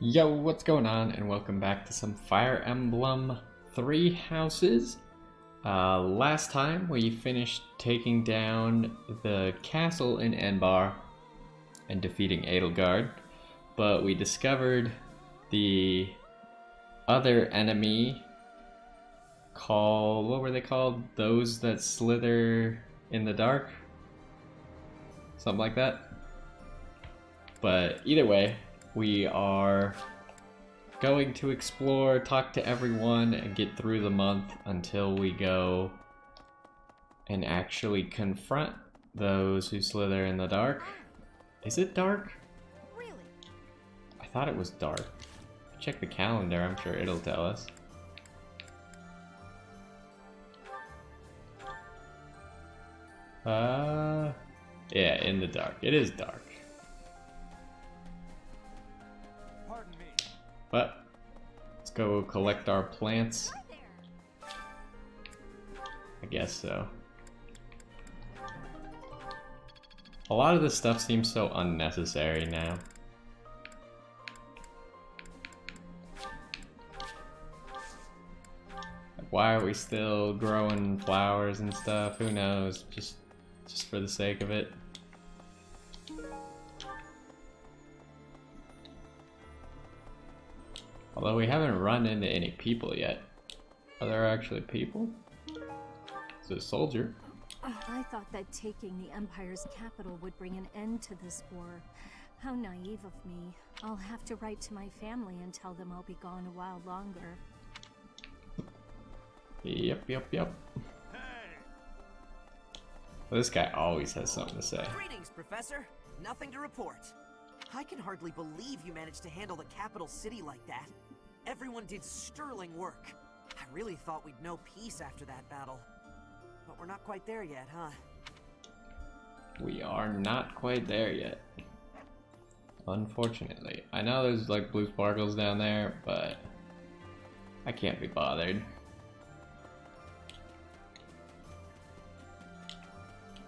Yo, what's going on? And welcome back to some Fire Emblem 3 houses. Last time we finished taking down the castle in Enbar and defeating Edelgard, but we discovered the other enemy called, what were they called? Those that slither in the dark? Something like that. But either way, we are going to explore, talk to everyone, and get through the month until we go and actually confront those who slither in the dark. Is it dark? Really? I thought it was dark. Check the calendar, I'm sure it'll tell us. Yeah, in the dark. It is dark. But let's go collect our plants. I guess so. A lot of this stuff seems so unnecessary now. Like, why are we still growing flowers and stuff? Who knows? Just for the sake of it. Although we haven't run into any people yet. Are there actually people? It's a soldier. I thought that taking the Empire's capital would bring an end to this war. How naive of me. I'll have to write to my family and tell them I'll be gone a while longer. Yep. Well, this guy always has something to say. Greetings, Professor. Nothing to report. I can hardly believe you managed to handle the capital city like that. Everyone did sterling work. I really thought we'd know peace after that battle. But we're not quite there yet, huh? We are not quite there yet. Unfortunately. I know there's like blue sparkles down there, but I can't be bothered.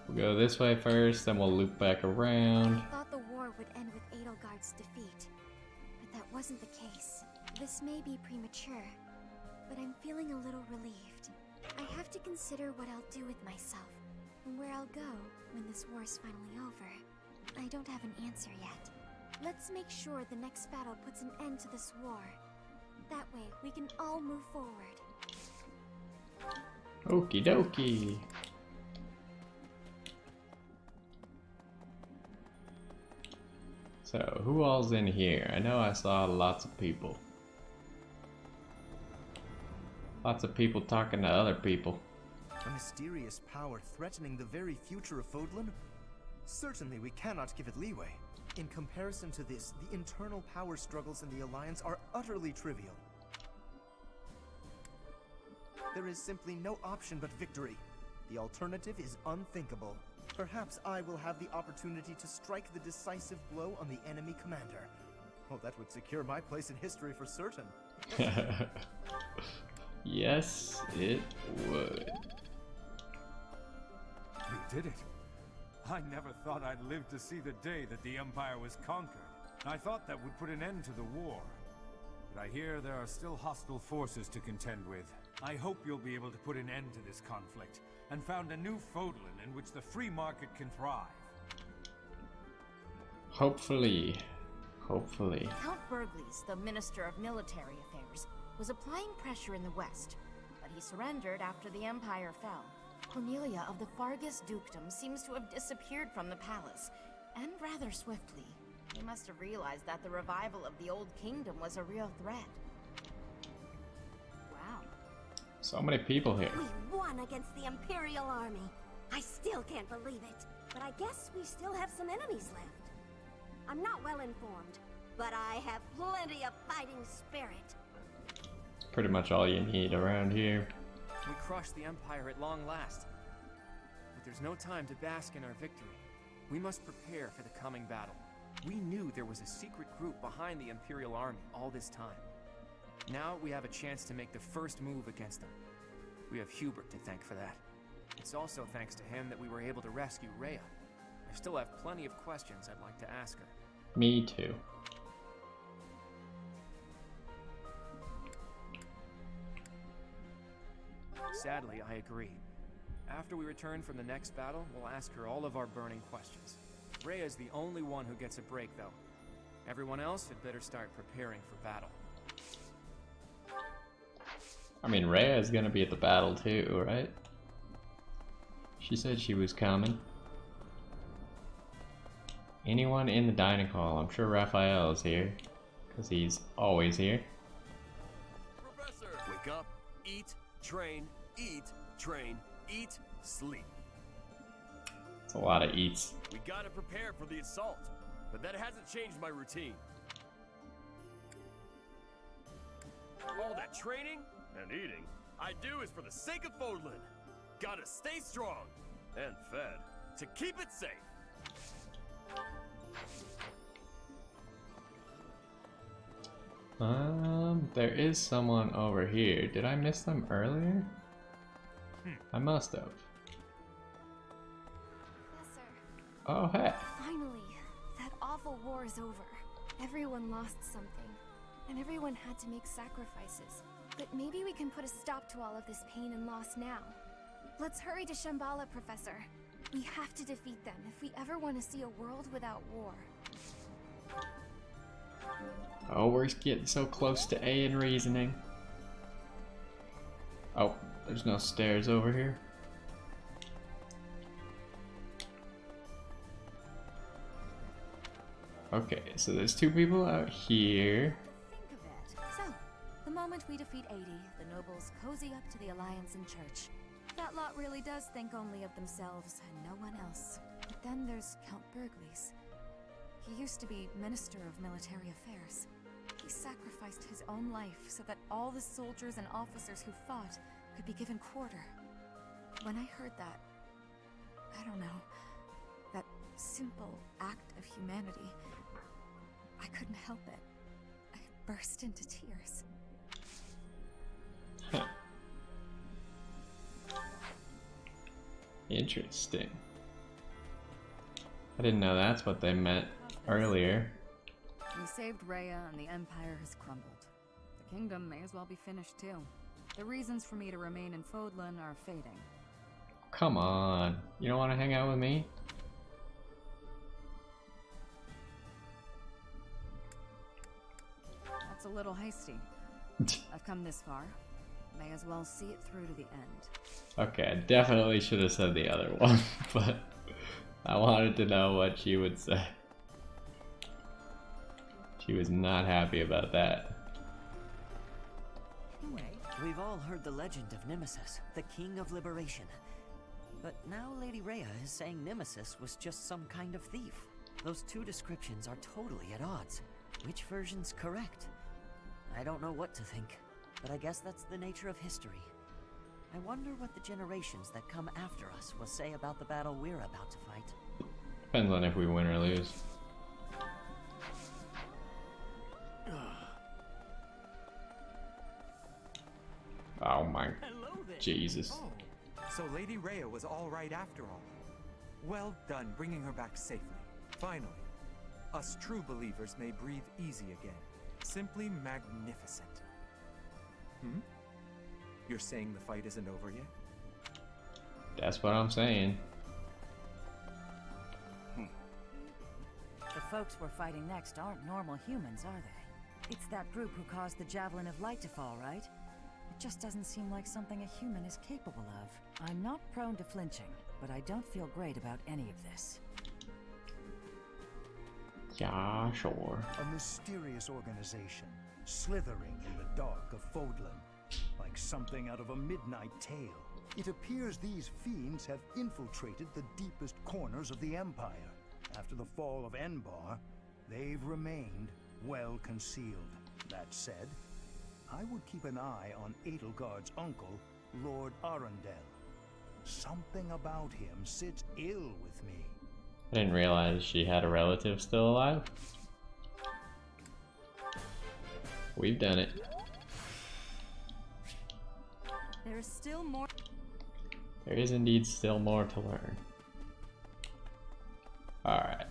We'll go this way first, then we'll loop back around. I thought the war would end with Edelgard's defeat, but that wasn't the case. This may be premature, but I'm feeling a little relieved. I have to consider what I'll do with myself, and where I'll go when this war's finally over. I don't have an answer yet. Let's make sure the next battle puts an end to this war. That way, we can all move forward. Okie dokie. So, who all's in here? I know I saw lots of people. Lots of people talking to other people. A mysterious power threatening the very future of Fodlan? Certainly we cannot give it leeway. In comparison to this, the internal power struggles in the Alliance are utterly trivial. There is simply no option but victory. The alternative is unthinkable. Perhaps I will have the opportunity to strike the decisive blow on the enemy commander. Oh, that would secure my place in history for certain. Yes, it would. You did it. I never thought I'd live to see the day that the Empire was conquered. I thought that would put an end to the war. But I hear there are still hostile forces to contend with. I hope you'll be able to put an end to this conflict and found a new Fodlan in which the free market can thrive. Hopefully. Count Burgles, the Minister of Military Affairs, was applying pressure in the west, but he surrendered after the Empire fell. Cornelia of the Fargus Dukedom seems to have disappeared from the palace, and rather swiftly. He must have realized that the revival of the Old Kingdom was a real threat. Wow. So many people here. We won against the Imperial Army. I still can't believe it. But I guess we still have some enemies left. I'm not well informed, but I have plenty of fighting spirit. Pretty much all you need around here. We crushed the Empire at long last. But there's no time to bask in our victory. We must prepare for the coming battle. We knew there was a secret group behind the Imperial Army all this time. Now we have a chance to make the first move against them. We have Hubert to thank for that. It's also thanks to him that we were able to rescue Rhea. I still have plenty of questions I'd like to ask her. Me too. Sadly, I agree. After we return from the next battle, we'll ask her all of our burning questions. Rhea's the only one who gets a break, though. Everyone else had better start preparing for battle. I mean, Rhea is gonna be at the battle too, right? She said she was coming. Anyone in the dining hall? I'm sure Raphael is here, because he's always here. Professor! Wake up, eat, train, eat, sleep. It's a lot of eats. We gotta prepare for the assault, but that hasn't changed my routine. All that training and eating I do is for the sake of Fodlan. Gotta stay strong and fed to keep it safe. There is someone over here. Did I miss them earlier? I must have. Professor. Oh, hey. Finally, that awful war is over. Everyone lost something, and everyone had to make sacrifices. But maybe we can put a stop to all of this pain and loss now. Let's hurry to Shambhala, Professor. We have to defeat them if we ever want to see a world without war. Oh, we're getting so close to A in reasoning. Oh, there's no stairs over here. Okay, so there's two people out here. Think of it. So, the moment we defeat 80, the nobles cozy up to the Alliance and Church. That lot really does think only of themselves and no one else. But then there's Count Burgles. He used to be Minister of Military Affairs. He sacrificed his own life so that all the soldiers and officers who fought could be given quarter. When I heard that, I don't know, that simple act of humanity, I couldn't help it. I burst into tears. Interesting. I didn't know that's what they meant earlier. We saved Rhea and the Empire has crumbled. The kingdom may as well be finished too. The reasons for me to remain in Fodlan are fading. Come on. You don't want to hang out with me? That's a little hasty. I've come this far. May as well see it through to the end. Okay, I definitely should have said the other one, but I wanted to know what she would say. She was not happy about that. We've all heard the legend of Nemesis, the King of Liberation. But now Lady Rhea is saying Nemesis was just some kind of thief. Those two descriptions are totally at odds. Which version's correct? I don't know what to think, but I guess that's the nature of history. I wonder what the generations that come after us will say about the battle we're about to fight. Depends on if we win or lose. Oh my Jesus. Oh, so Lady Rhea was all right after all. Well done bringing her back safely. Finally, us true believers may breathe easy again. Simply magnificent. You're saying the fight isn't over yet? That's what I'm saying. The folks we're fighting next aren't normal humans, are they? It's that group who caused the Javelin of Light to fall, right? It just doesn't seem like something a human is capable of. I'm not prone to flinching, but I don't feel great about any of this. Yeah, sure. A mysterious organization, slithering in the dark of Fodlan, like something out of a midnight tale. It appears these fiends have infiltrated the deepest corners of the Empire. After the fall of Enbar, they've remained well concealed. That said, I would keep an eye on Edelgard's uncle, Lord Arundel. Something about him sits ill with me. I didn't realize she had a relative still alive. We've done it. There's still more. There is indeed still more to learn. Alright.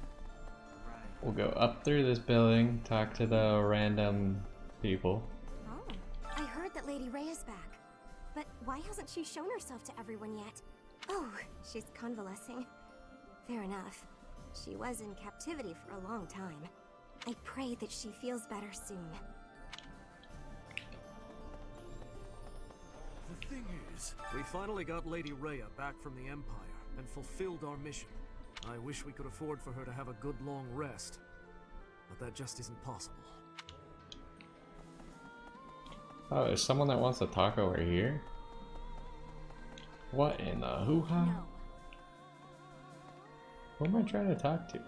We'll go up through this building, talk to the random people. Oh, I heard that Lady Rhea's back. But why hasn't she shown herself to everyone yet? Oh, she's convalescing. Fair enough. She was in captivity for a long time. I pray that she feels better soon. The thing is, we finally got Lady Rhea back from the Empire and fulfilled our mission. I wish we could afford for her to have a good long rest, but that just isn't possible. Oh, there's someone that wants to talk over here? What in the hoo-ha? No. Who am I trying to talk to?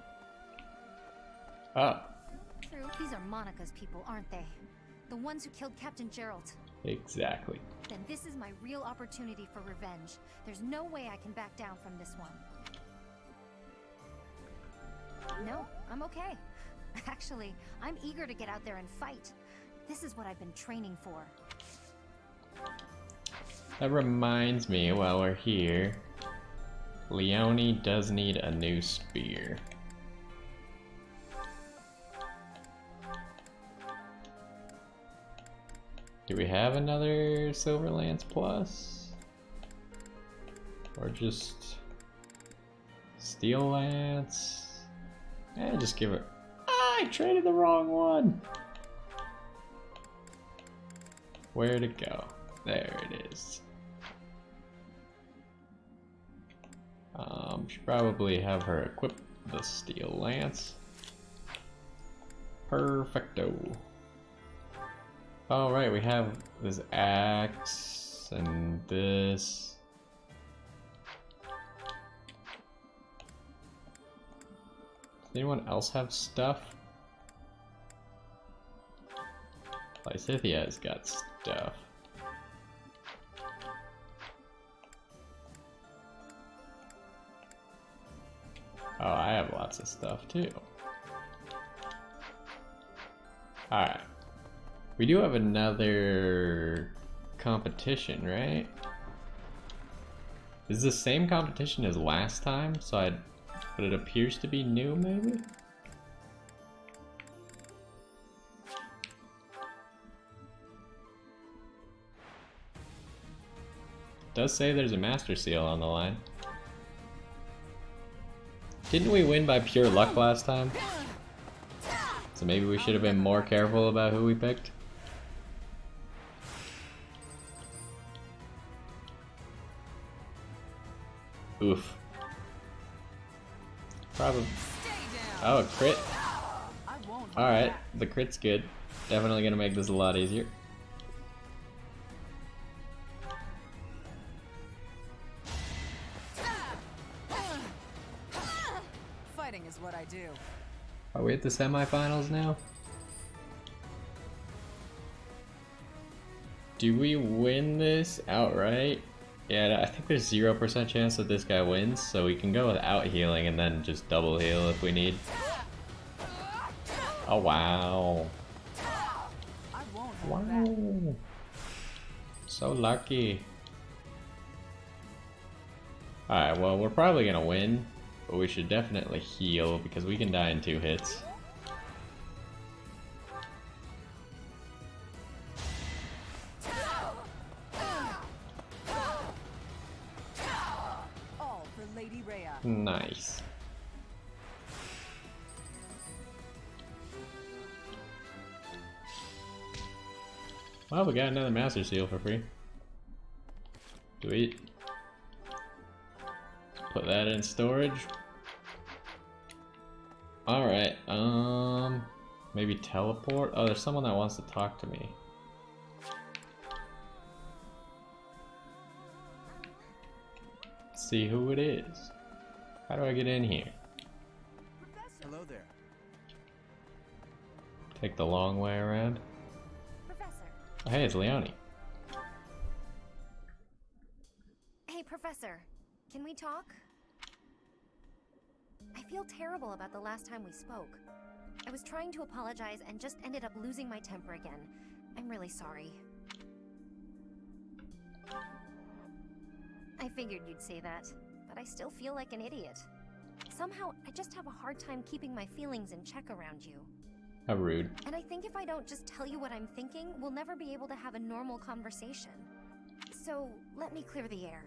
Oh. True, these are Monica's people, aren't they? The ones who killed Captain Gerald. Exactly. Then this is my real opportunity for revenge. There's no way I can back down from this one. No, I'm okay. Actually, I'm eager to get out there and fight. This is what I've been training for. That reminds me, while we're here, Leone does need a new spear. Do we have another Silver Lance Plus? Or just Steel Lance? Eh, just give it. Ah, I traded the wrong one! Where'd it go? There it is. Should probably have her equip the Steel Lance. Perfecto. Oh right, we have this axe and this. Does anyone else have stuff? Lysithia's got stuff. Oh, I have lots of stuff too. Alright. We do have another competition, right? Is this the same competition as last time? But it appears to be new, maybe? It does say there's a Master Seal on the line. Didn't we win by pure luck last time? So maybe we should have been more careful about who we picked. Oof. Probably. Oh, a crit. Alright, the crit's good. Definitely gonna make this a lot easier. Fighting is what I do. Are we at the semifinals now? Do we win this outright? Yeah, I think there's 0% chance that this guy wins, so we can go without healing and then just double heal if we need. Oh wow. Wow. So lucky. Alright, well we're probably gonna win, but we should definitely heal because we can die in 2 hits. All for Lady Rhea. Nice. Well, we got another Master Seal for free. Sweet. Put that in storage. Alright, maybe teleport? Oh, there's someone that wants to talk to me. Let's see who it is. How do I get in here? Hello there. Take the long way around. Professor. Oh, hey, it's Leone. Hey, Professor. Can we talk? I feel terrible about the last time we spoke. I was trying to apologize and just ended up losing my temper again. I'm really sorry. I figured you'd say that, but I still feel like an idiot. Somehow, I just have a hard time keeping my feelings in check around you. How rude. And I think if I don't just tell you what I'm thinking, we'll never be able to have a normal conversation. So, let me clear the air.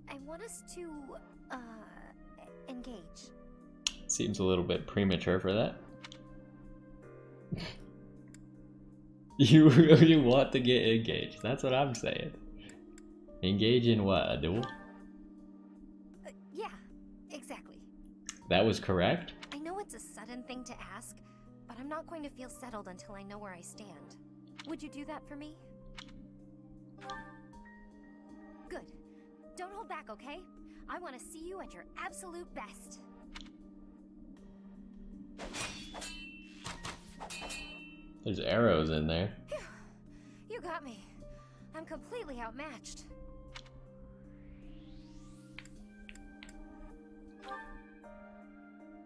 I want us to, engage. Seems a little bit premature for that. You really want to get engaged. That's what I'm saying. Engage in what? A duel? Yeah, exactly. That was correct? I know it's a sudden thing to ask, but I'm not going to feel settled until I know where I stand. Would you do that for me? Good. Don't hold back, okay? I want to see you at your absolute best. There's arrows in there. Phew. You got me. I'm completely outmatched.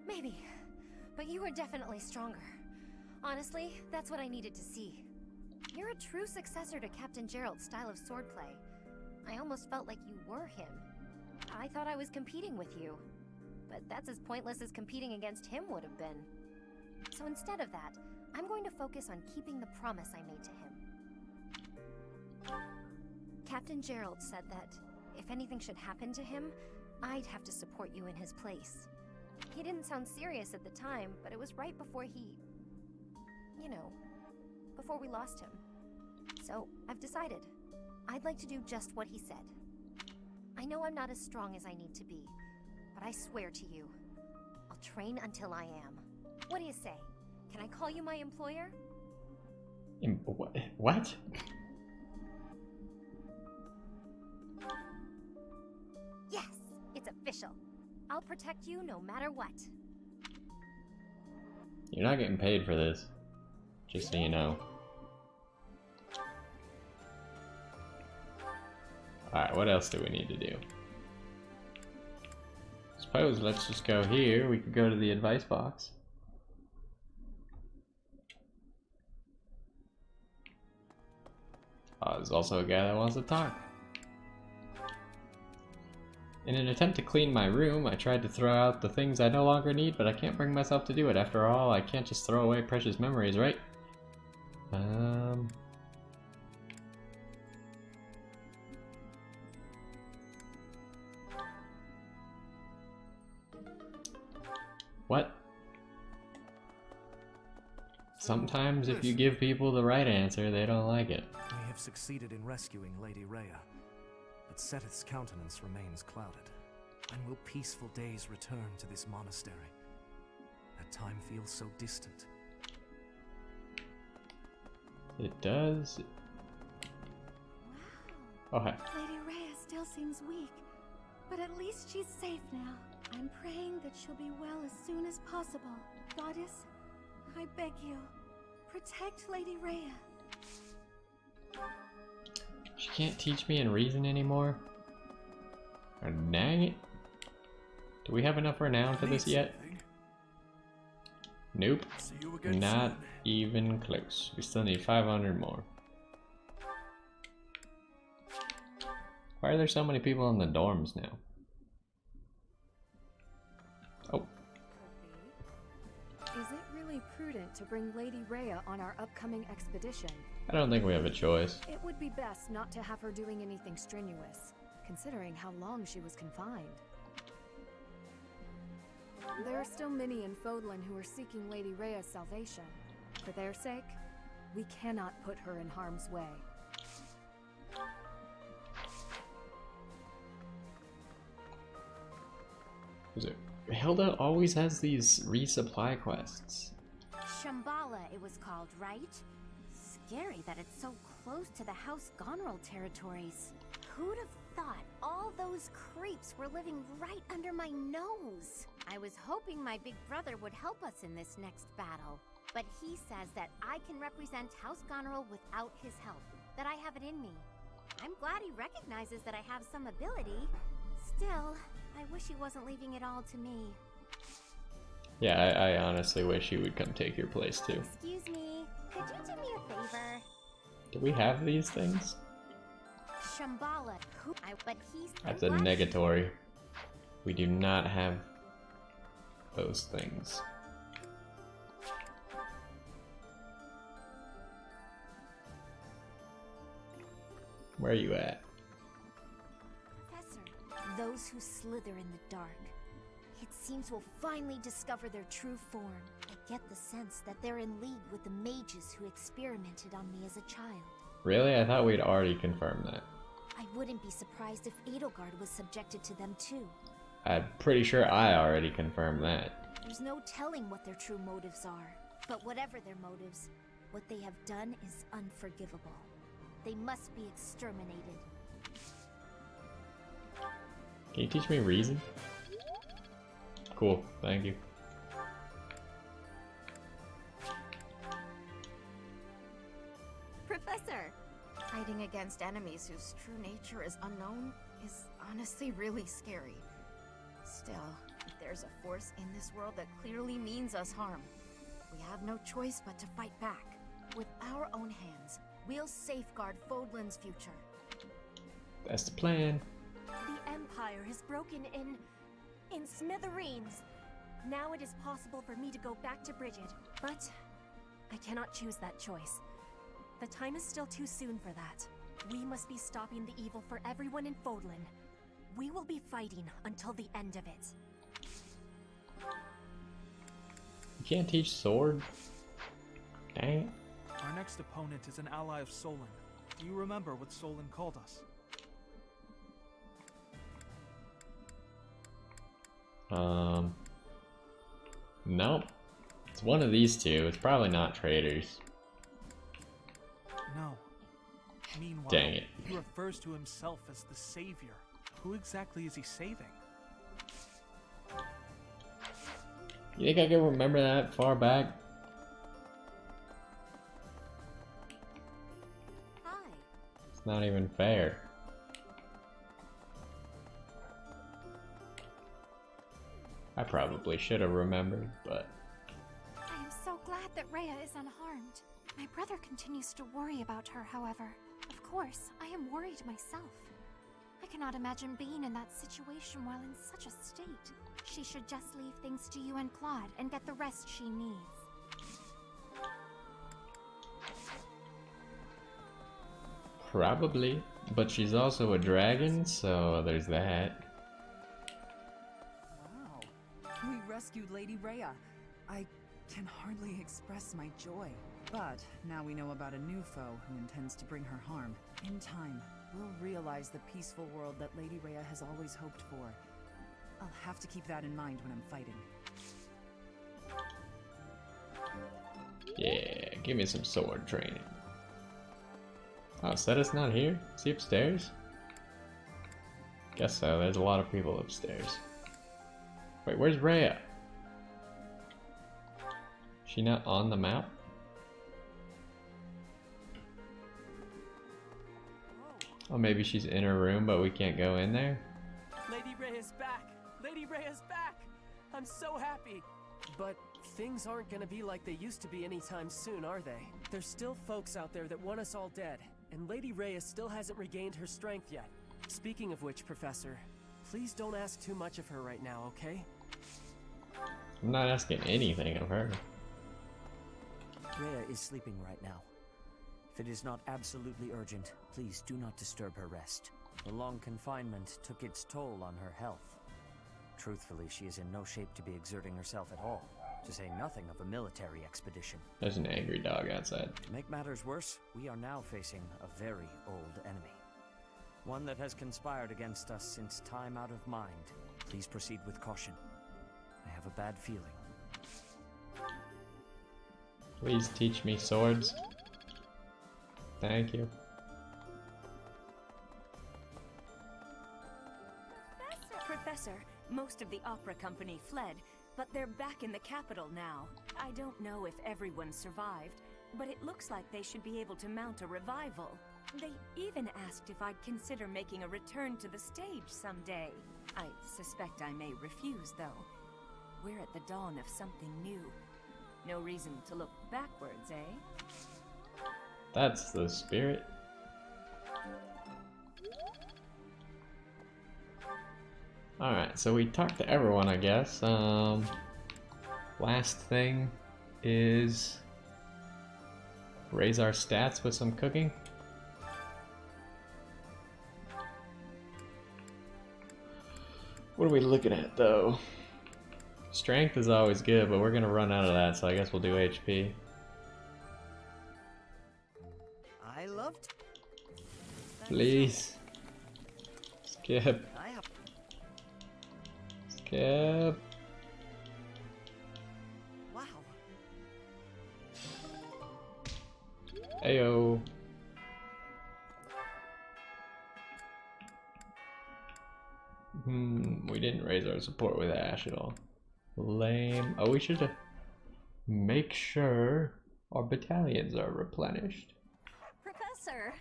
Maybe, but you were definitely stronger. Honestly, that's what I needed to see. You're a true successor to Captain Gerald's style of swordplay. I almost felt like you were him. I thought I was competing with you, but that's as pointless as competing against him would have been. So instead of that, I'm going to focus on keeping the promise I made to him. Captain Gerald said that if anything should happen to him, I'd have to support you in his place. He didn't sound serious at the time, but it was right before before we lost him. So, I've decided. I'd like to do just what he said. I know I'm not as strong as I need to be, but I swear to you, I'll train until I am. What do you say? Can I call you my employer? What? Yes, it's official. I'll protect you no matter what. You're not getting paid for this. Just so you know. Alright, what else do we need to do? Suppose let's just go here. We could go to the advice box. There's also a guy that wants to talk. In an attempt to clean my room, I tried to throw out the things I no longer need, but I can't bring myself to do it. After all, I can't just throw away precious memories, right? What? Sometimes if you give people the right answer, they don't like it. We have succeeded in rescuing Lady Rhea, but Seteth's countenance remains clouded. When will peaceful days return to this monastery? That time feels so distant. It does. Wow. Oh, hi. Lady Rhea still seems weak, but at least she's safe now. I'm praying that she'll be well as soon as possible. Goddess, I beg you, protect Lady Rhea. She can't teach me in reason anymore? Oh, dang it. Do we have enough renown for this yet? Nope. Not even close. We still need 500 more. Why are there so many people in the dorms now? Oh. Is it really prudent to bring Lady Rhea on our upcoming expedition? I don't think we have a choice. It would be best not to have her doing anything strenuous, considering how long she was confined. There are still many in Fodlan who are seeking Lady Rhea's salvation. For their sake, we cannot put her in harm's way. Is it? Hilda always has these resupply quests. Shambhala, it was called, right? Scary that it's so close to the House Gonrel territories. Who'd have thought all those creeps were living right under my nose? I was hoping my big brother would help us in this next battle. But he says that I can represent House Gonrel without his help, that I have it in me. I'm glad he recognizes that I have some ability. Still, I wish he wasn't leaving it all to me. Yeah, I honestly wish you would come take your place too. Excuse me, could you do me a favor? Do we have these things? Shambhala, but he's... That's a negatory. We do not have those things. Where are you at? Professor, those who slither in the dark, it seems will finally discover their true form. I get the sense that they're in league with the mages who experimented on me as a child. Really? I thought we'd already confirmed that. I wouldn't be surprised if Edelgard was subjected to them too. I'm pretty sure I already confirmed that. There's no telling what their true motives are. But whatever their motives, what they have done is unforgivable. They must be exterminated. Can you teach me reason? Cool, thank you. Professor! Fighting against enemies whose true nature is unknown is honestly really scary. Still, if there's a force in this world that clearly means us harm, we have no choice but to fight back. With our own hands, we'll safeguard Fodlan's future. That's the plan. The Empire has broken in smithereens. Now it is possible for me to go back to Bridget, but I cannot choose that choice. The time is still too soon for that. We must be stopping the evil for everyone in Fodlan. We will be fighting until the end of it. You can't teach sword? Dang it. Our next opponent is an ally of Solon. Do you remember what Solon called us? Nope. It's one of these two. It's probably not traitors. No. Meanwhile, Dang it. he refers to himself as the Savior. Who exactly is he saving? You think I can remember that far back? Hi. It's not even fair. I probably should have remembered, but... I am so glad that Rhea is unharmed. My brother continues to worry about her, however. Of course, I am worried myself. I cannot imagine being in that situation while in such a state. She should just leave things to you and Claude and get the rest she needs. Probably, but she's also a dragon, so there's that. We rescued Lady Rhea. I can hardly express my joy. But now we know about a new foe who intends to bring her harm. In time, we'll realize the peaceful world that Lady Rhea has always hoped for. I'll have to keep that in mind when I'm fighting. Yeah, give me some sword training. Oh, Seta's not here? Is he upstairs? Guess so, there's a lot of people upstairs. Wait, where's Rhea? She not on the map? Oh, maybe she's in her room, but we can't go in there? Lady Rhea's back! Lady Rhea's back! I'm so happy! But things aren't gonna be like they used to be anytime soon, are they? There's still folks out there that want us all dead, and Lady Rhea still hasn't regained her strength yet. Speaking of which, Professor, please don't ask too much of her right now, okay? I'm not asking anything of her. Rhea is sleeping right now. If it is not absolutely urgent, please do not disturb her rest. The long confinement took its toll on her health. Truthfully, she is in no shape to be exerting herself at all, to say nothing of a military expedition. There's an angry dog outside. To make matters worse, we are now facing a very old enemy. One that has conspired against us since time out of mind. Please proceed with caution. I have a bad feeling. Please teach me swords. Thank you. Professor, most of the opera company fled, but they're back in the capital now. I don't know if everyone survived, but it looks like they should be able to mount a revival. They even asked if I'd consider making a return to the stage someday. I suspect I may refuse, though. We're at the dawn of something new. No reason to look backwards, eh? That's the spirit. Alright, so we talked to everyone, I guess. Last thing is raise our stats with some cooking. What are we looking at though? Strength is always good, but we're gonna run out of that, so I guess we'll do HP. I loved. Please. Skip. Skip. Wow. Ayo. We didn't raise our support with Ash at all. Lame. Oh, we should make sure our battalions are replenished. Professor!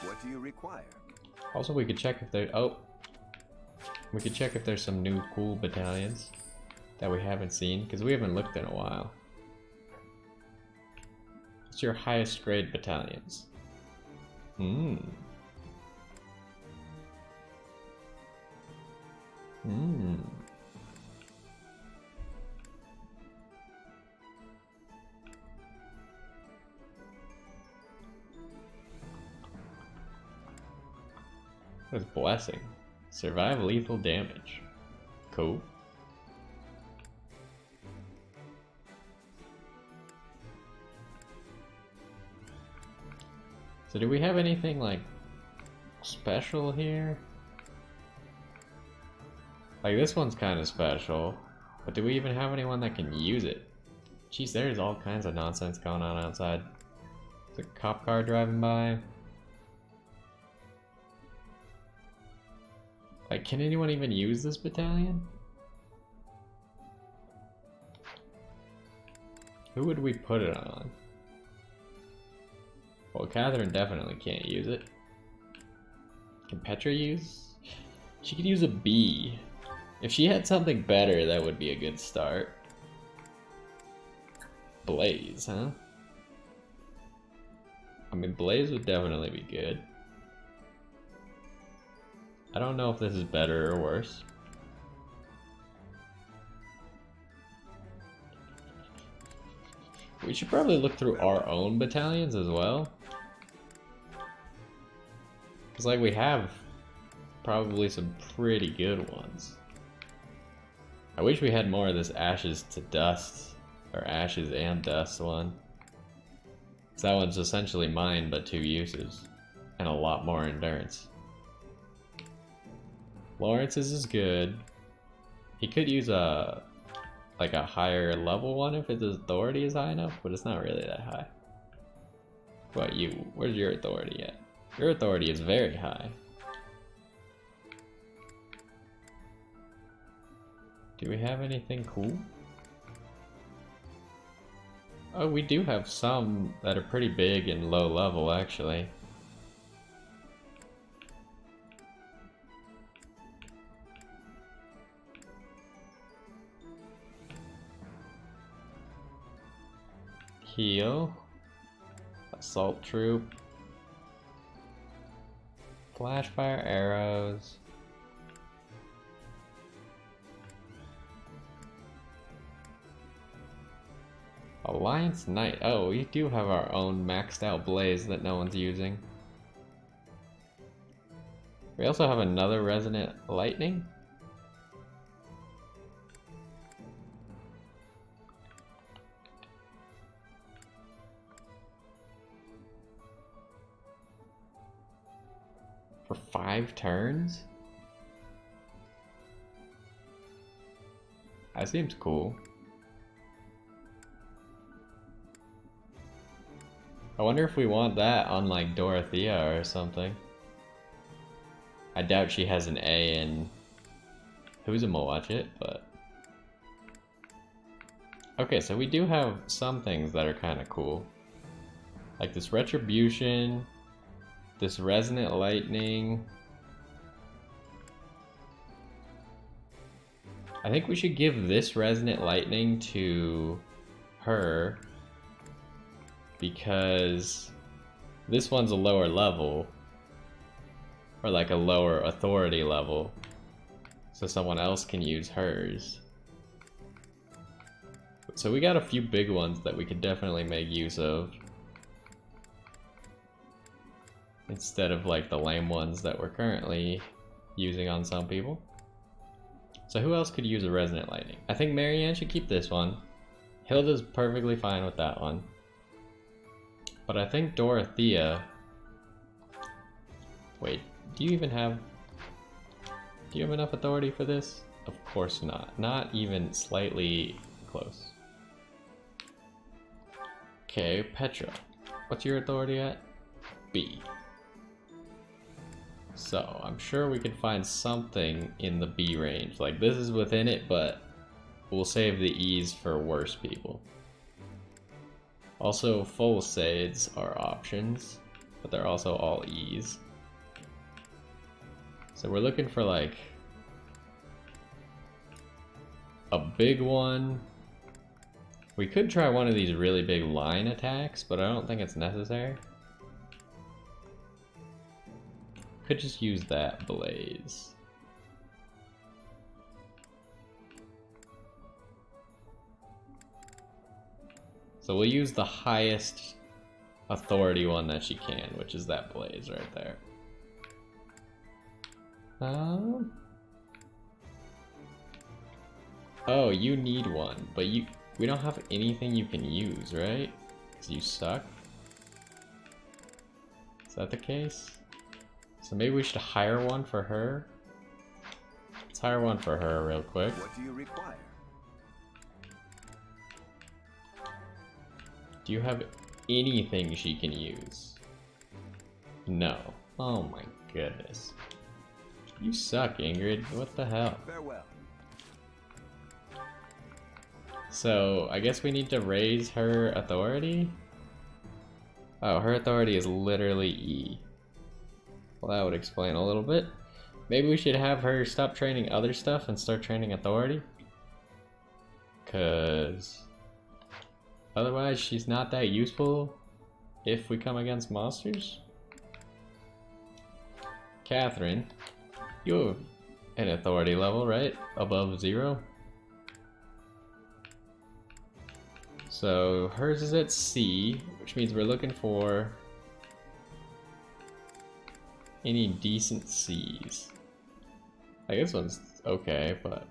What do you require? Also, we could check if there. Oh, we could check if there's some new cool battalions that we haven't seen, because we haven't looked in a while. What's your highest grade battalions? What is blessing? Survive lethal damage. Cool. So do we have anything like special here? Like this one's kind of special, but do we even have anyone that can use it? Jeez, there's all kinds of nonsense going on outside. There's a cop car driving by. Like, can anyone even use this battalion? Who would we put it on? Well, Catherine definitely can't use it. Can Petra use? She could use a B. If she had something better, that would be a good start. Blaze, huh? I mean, Blaze would definitely be good. I don't know if this is better or worse. We should probably look through our own battalions as well. Because like we have probably some pretty good ones. I wish we had more of this Ashes to Dust, or Ashes and Dust one. Because that one's essentially mine but 2 uses, and a lot more endurance. Lawrence's is good. He could use a like a higher level one if his authority is high enough, but it's not really that high. What you? Where's your authority at? Your authority is very high. Do we have anything cool? Oh, we do have some that are pretty big and low level actually. Heal. Assault troop. Flashfire arrows. Alliance Knight. Oh, we do have our own maxed out blaze that no one's using. We also have another Resonant Lightning. For 5 turns? That seems cool. I wonder if we want that on like Dorothea or something. I doubt she has an A in Who's'em will watch it, but... Okay, so we do have some things that are kind of cool. Like this Retribution, this Resonant Lightning. I think we should give this Resonant Lightning to her because this one's a lower level, or like a lower authority level, so someone else can use hers. So we got a few big ones that we could definitely make use of, instead of like the lame ones that we're currently using on some people. So who else could use a Resonant Lightning? I think Marianne should keep this one. Hilda's perfectly fine with that one. But I think Dorothea... Wait, do you have enough authority for this? Of course not. Not even slightly close. Okay, Petra. What's your authority at? B. So, I'm sure we could find something in the B range. Like, this is within it, but we'll save the E's for worse people. Also, full Sades are options, but they're also all E's. So we're looking for, like, a big one. We could try one of these really big line attacks, but I don't think it's necessary. Could just use that blaze. So we'll use the highest authority one that she can, which is that blaze right there. Oh, you need one, but we don't have anything you can use, right? 'Cause you suck. Is that the case? So maybe we should hire one for her. Let's hire one for her real quick. What do you require? Do you have anything she can use? No. Oh my goodness. You suck, Ingrid. What the hell? Farewell. So, I guess we need to raise her authority? Oh, her authority is literally E. Well, that would explain a little bit. Maybe we should have her stop training other stuff and start training authority? 'Cause otherwise she's not that useful if we come against monsters. Catherine, you have an authority level, right? Above 0? So hers is at C, which means we're looking for any decent C's. Like this one's okay, but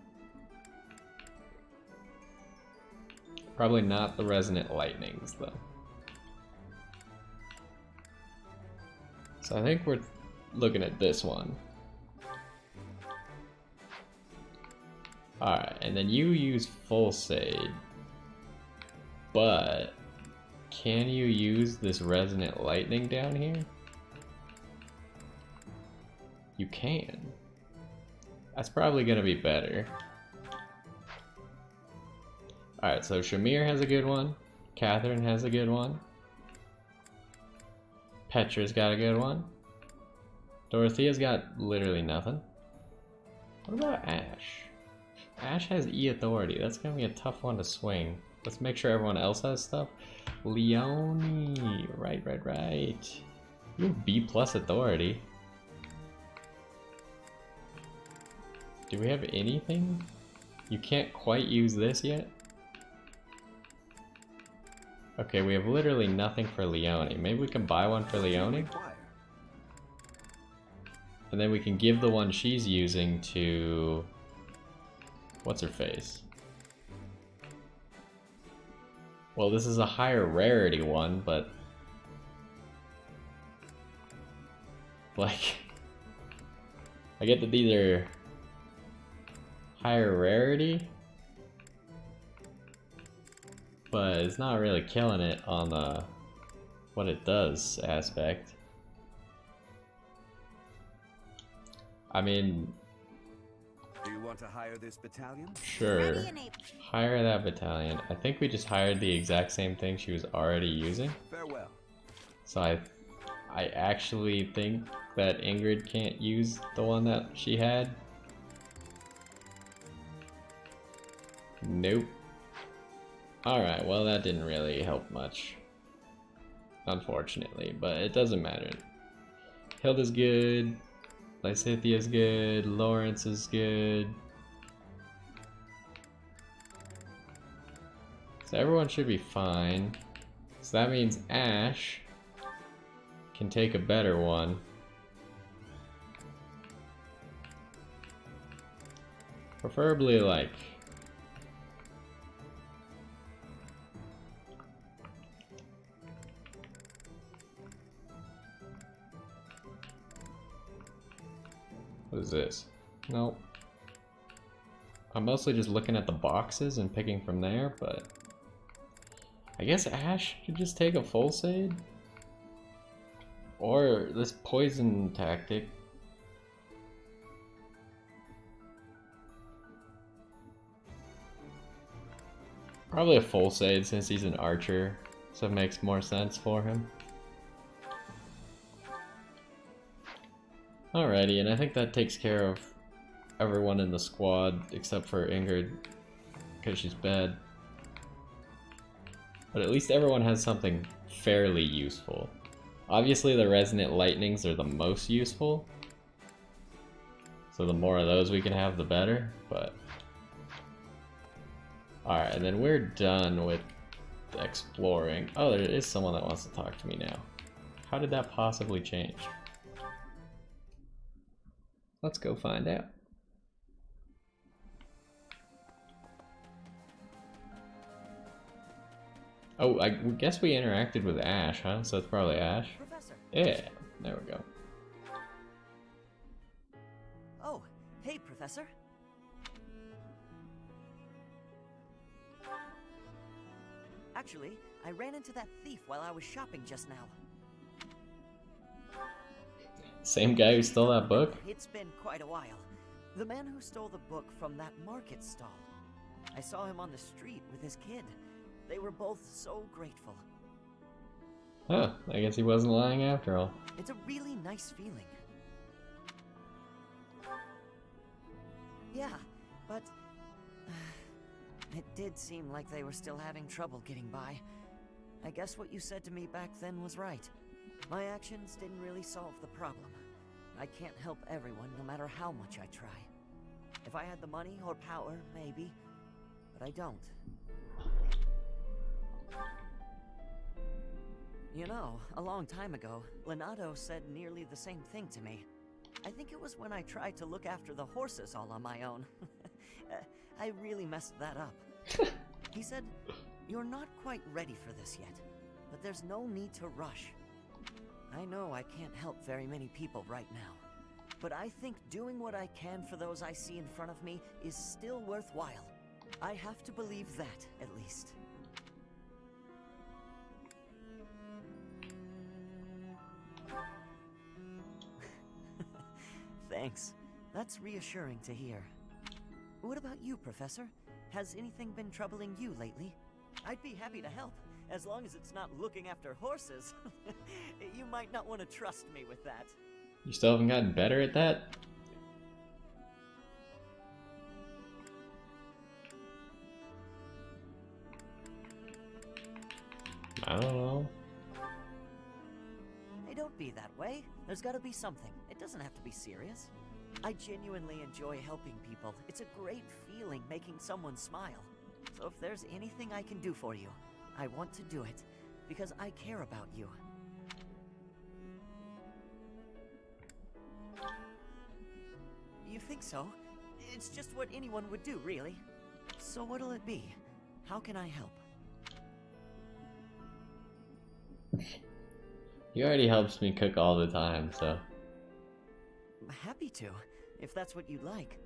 probably not the Resonant Lightnings though. So I think we're looking at this one. Alright, and then you use Full Sade. But can you use this Resonant Lightning down here? You can. That's probably gonna be better. Alright, so Shamir has a good one. Catherine has a good one. Petra's got a good one. Dorothea's got literally nothing. What about Ash? Ash has E authority. That's gonna be a tough one to swing. Let's make sure everyone else has stuff. Leonie, right. You have B+ authority. Do we have anything? You can't quite use this yet? Okay, we have literally nothing for Leonie. Maybe we can buy one for Leonie? And then we can give the one she's using to... what's her face? Well, this is a higher rarity one, but... like... I get that these are... higher rarity, but it's not really killing it on the what it does aspect. I mean, do you want to hire this battalion? Sure. Hire that battalion. I think we just hired the exact same thing she was already using. Farewell. So I actually think that Ingrid can't use the one that she had. Nope. Alright, well that didn't really help much. Unfortunately, but it doesn't matter. Hilda's good. Lysithia's good. Lawrence is good. So everyone should be fine. So that means Ash can take a better one. Preferably like... What is this? Nope. I'm mostly just looking at the boxes and picking from there, but... I guess Ash could just take a full save? Or this poison tactic. Probably a full save since he's an archer, so it makes more sense for him. Alrighty, and I think that takes care of everyone in the squad except for Ingrid, because she's bad. But at least everyone has something fairly useful. Obviously the resonant lightnings are the most useful, so the more of those we can have, the better, but... Alright, and then we're done with exploring. Oh, there is someone that wants to talk to me now. How did that possibly change? Let's go find out. Oh, I guess we interacted with Ash, huh? So it's probably Ash. Professor. Yeah, there we go. Oh, hey, Professor. Actually, I ran into that thief while I was shopping just now. Same guy who stole that book? It's been quite a while. The man who stole the book from that market stall. I saw him on the street with his kid. They were both so grateful. Huh, I guess he wasn't lying after all. It's a really nice feeling. Yeah, but... it did seem like they were still having trouble getting by. I guess what you said to me back then was right. My actions didn't really solve the problem. I can't help everyone, no matter how much I try. If I had the money or power, maybe. But I don't. You know, a long time ago, Leonardo said nearly the same thing to me. I think it was when I tried to look after the horses all on my own. I really messed that up. He said, "You're not quite ready for this yet, but there's no need to rush." I know I can't help very many people right now, but I think doing what I can for those I see in front of me is still worthwhile. I have to believe that, at least. Thanks. That's reassuring to hear. What about you, Professor? Has anything been troubling you lately? I'd be happy to help, as long as it's not looking after horses. You might not want to trust me with that. You still haven't gotten better at that? I don't know. Hey, don't be that way. There's gotta be something. It doesn't have to be serious. I genuinely enjoy helping people. It's a great feeling making someone smile. So if there's anything I can do for you, I want to do it, because I care about you. You think so? It's just what anyone would do, really. So what'll it be? How can I help? He already helps me cook all the time, so... I'm happy to, if that's what you'd like.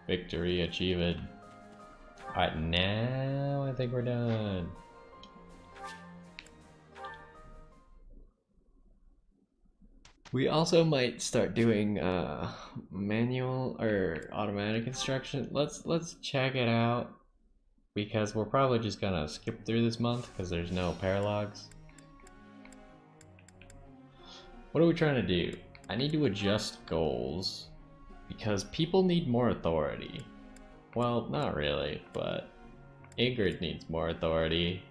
Victory achieved. Alright, now I think we're done. We also might start doing manual or automatic instruction. Let's check it out, because we're probably just gonna skip through this month because there's no paralogs. What are we trying to do? I need to adjust goals because people need more authority. Well, not really, but Ingrid needs more authority.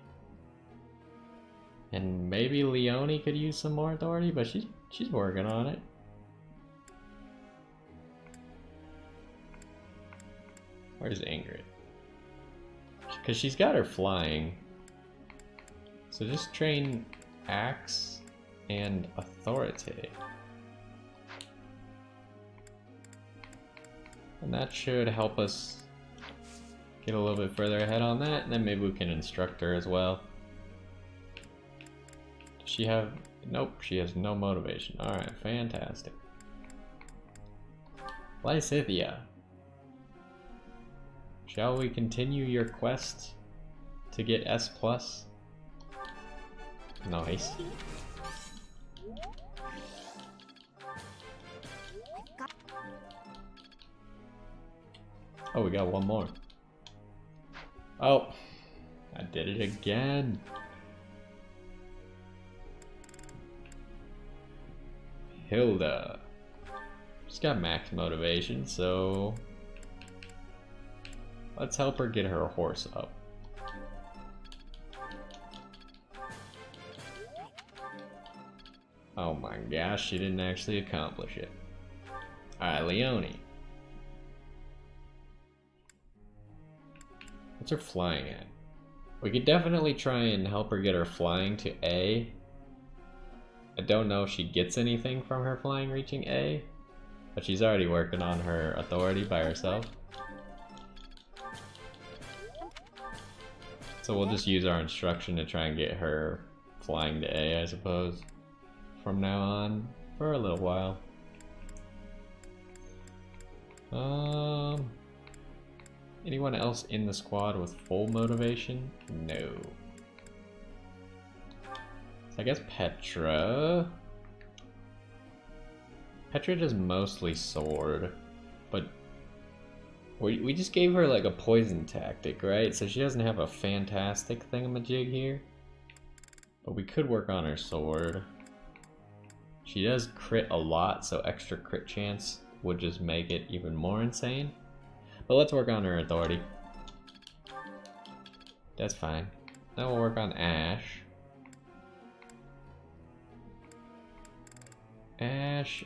And maybe Leonie could use some more authority, but she's working on it. Where's Ingrid? Because she's got her flying. So just train Axe and authority. And that should help us get a little bit further ahead on that, and then maybe we can instruct her as well. Does she have... Nope, she has no motivation. Alright, fantastic. Lysithia. Shall we continue your quest to get S+? Nice. Oh, we got one more. Oh, I did it again. Hilda. She's got max motivation, so let's help her get her horse up. Oh my gosh, she didn't actually accomplish it. Alright, Leonie. What's her flying at? We could definitely try and help her get her flying to A. I don't know if she gets anything from her flying reaching A, but she's already working on her authority by herself. So we'll just use our instruction to try and get her flying to A, I suppose, from now on, for a little while. Anyone else in the squad with full motivation? No. So I guess Petra. Petra does mostly sword, but we just gave her like a poison tactic, right? So she doesn't have a fantastic thingamajig here, but we could work on her sword. She does crit a lot, so extra crit chance would just make it even more insane. But let's work on her authority. That's fine. Then we'll work on Ash. Ash,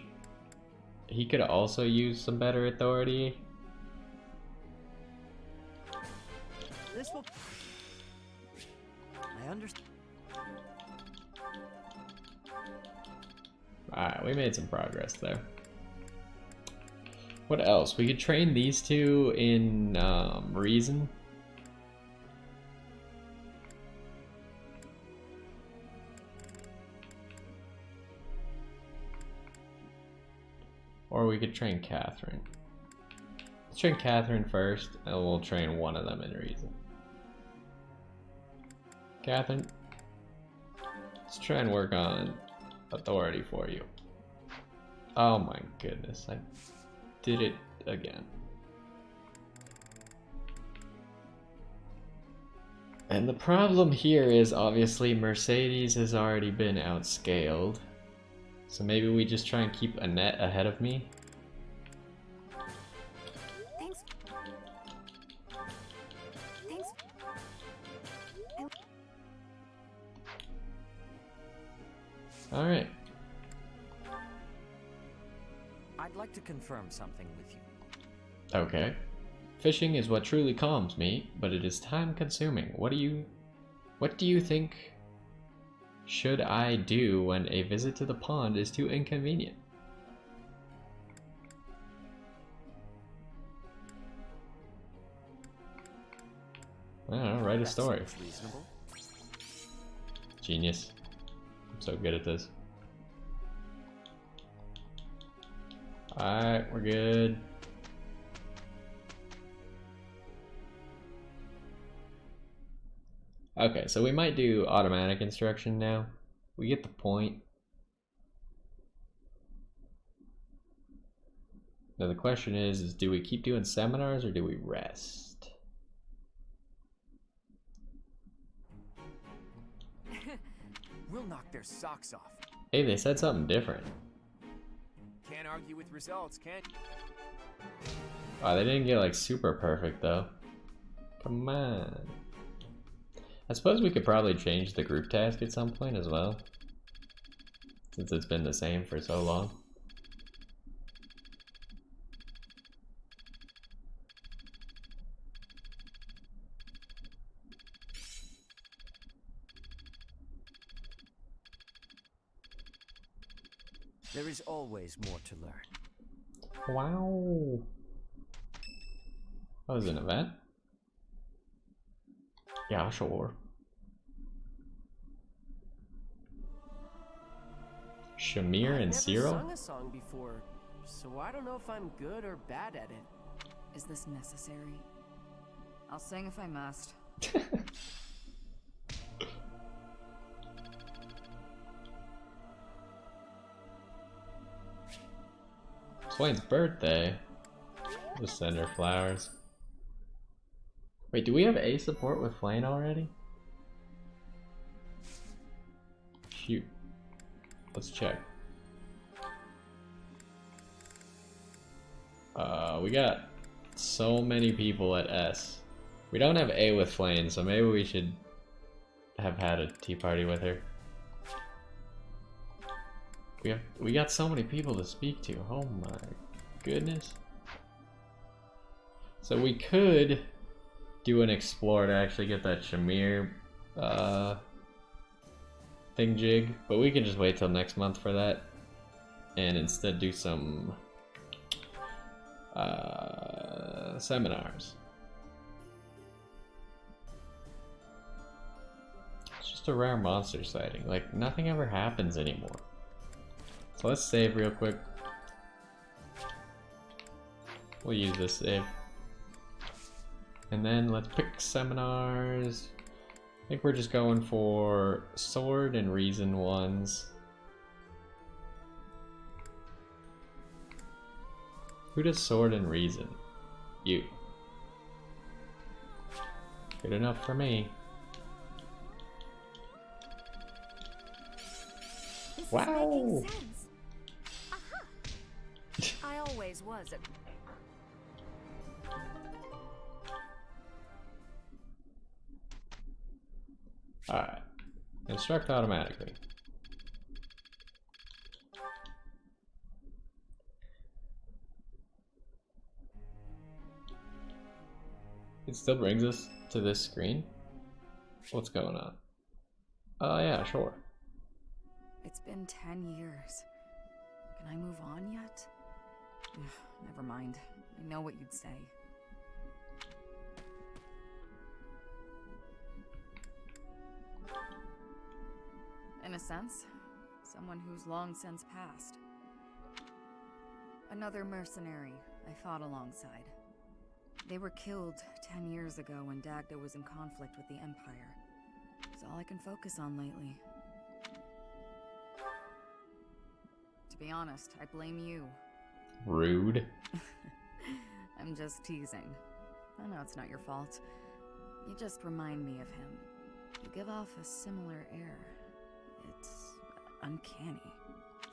he could also use some better authority. This will... I understand. Alright, we made some progress there. What else? We could train these two in reason. Or we could train Catherine. Let's train Catherine first, and we'll train one of them in reason. Catherine, let's try and work on authority for you. Oh my goodness, I did it again. And the problem here is obviously Mercedes has already been outscaled. So maybe we just try and keep Annette ahead of me. Thanks. Thanks. Alright. I'd like to confirm something with you. Okay. Fishing is what truly calms me, but it is time consuming. What do you think should I do when a visit to the pond is too inconvenient? I don't know, write a story. Reasonable. Genius. I'm so good at this. Alright, we're good. Okay, so we might do automatic instruction now. We get the point. Now the question is do we keep doing seminars or do we rest? We'll knock their socks off. Hey, they said something different. Can't argue with results, can you? Oh, they didn't get like super perfect though. Come on. I suppose we could probably change the group task at some point as well, since it's been the same for so long. There is always more to learn. Wow. That was an event? Yeah, sure. Shamir and Cyril? I've never sung a song before, so I don't know if I'm good or bad at it. Is this necessary? I'll sing if I must. Swain's birthday. Just send her flowers. Wait, do we have A support with Flayn already? Shoot. Let's check. We got so many people at S. We don't have A with Flayn, so maybe we should have had a tea party with her. We got so many people to speak to. Oh my goodness. So we could do an explore to actually get that Shamir thing jig, but we can just wait till next month for that and instead do some seminars. It's just a rare monster sighting. Like, nothing ever happens anymore. So let's save real quick. We'll use this save. And then let's pick seminars. I think we're just going for sword and reason ones. Who does sword and reason? You. Good enough for me. Wow! I always was a... Alright. Instruct automatically. It still brings us to this screen? What's going on? Oh yeah, sure. It's been 10 years. Can I move on yet? Ugh, never mind. I know what you'd say. In a sense, someone who's long since passed. Another mercenary I fought alongside. They were killed 10 years ago when Dagda was in conflict with the Empire. It's all I can focus on lately. To be honest, I blame you. Rude. I'm just teasing. I know it's not your fault. You just remind me of him. You give off a similar air. It's uncanny.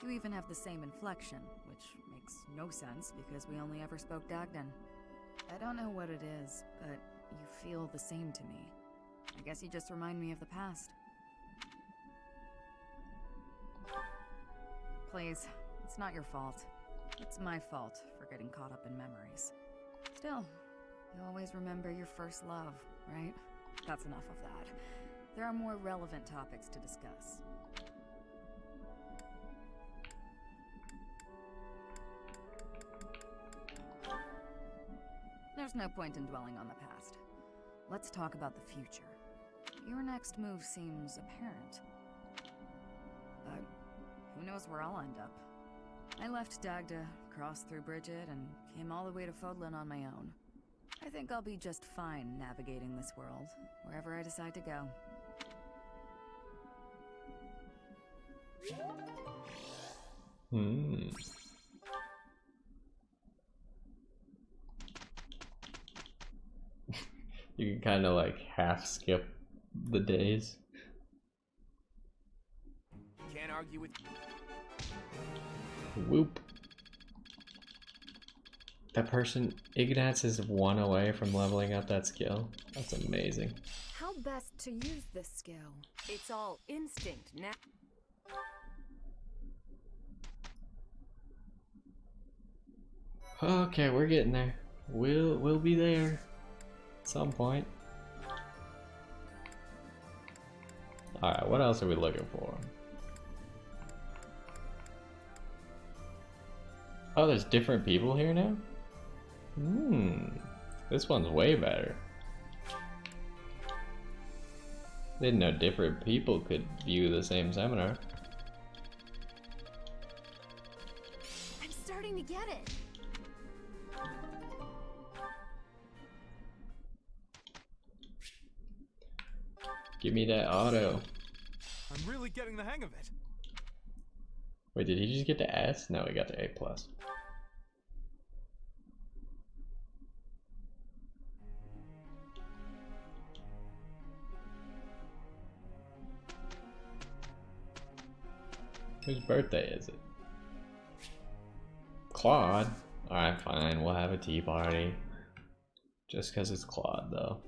You even have the same inflection, which makes no sense because we only ever spoke Dagdan. I don't know what it is, but you feel the same to me. I guess you just remind me of the past. Please, it's not your fault. It's my fault for getting caught up in memories. Still, you always remember your first love, right? That's enough of that. There are more relevant topics to discuss. There's no point in dwelling on the past. Let's talk about the future. Your next move seems apparent. But who knows where I'll end up. I left Dagda, crossed through Bridget, and came all the way to Fodlan on my own. I think I'll be just fine navigating this world, wherever I decide to go. You can kind of like half skip the days. Can't argue with. Whoop. That person, Ignatz, is 1 away from leveling up that skill. That's amazing. How best to use this skill? It's all instinct now. Okay, we're getting there. We'll be there at some point. Alright, what else are we looking for? Oh, there's different people here now? This one's way better. Didn't know different people could view the same seminar. I'm starting to get it. Give me that auto. I'm really getting the hang of it. Wait, did he just get to S? No, he got to A+. Whose birthday is it? Claude? Alright, fine, we'll have a tea party. Just because it's Claude, though.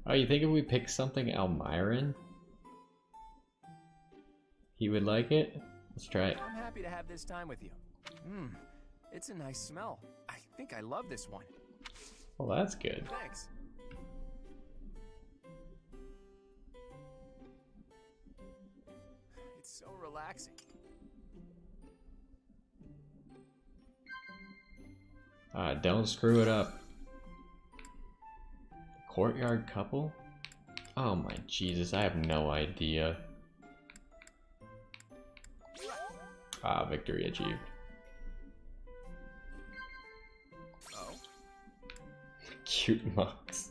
Oh, you think if we pick something Almiran, he would like it? Let's try it. I'm happy to have this time with you. It's a nice smell. I think I love this one. Well, that's good. Thanks. It's so relaxing. Don't screw it up. Courtyard couple? Oh my Jesus, I have no idea. Victory achieved. Oh? Cute monks.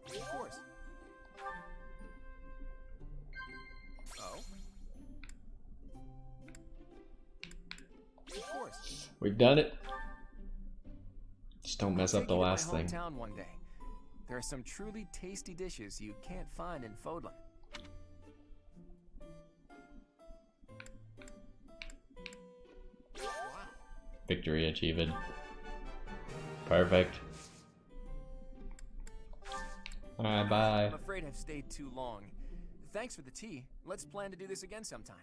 Of course. Oh? Of course. We've done it. Just don't mess up the last thing. Hometown one day. There are some truly tasty dishes you can't find in Fodlan. Victory achieved. Perfect. Alright, bye. I'm afraid I've stayed too long. Thanks for the tea. Let's plan to do this again sometime.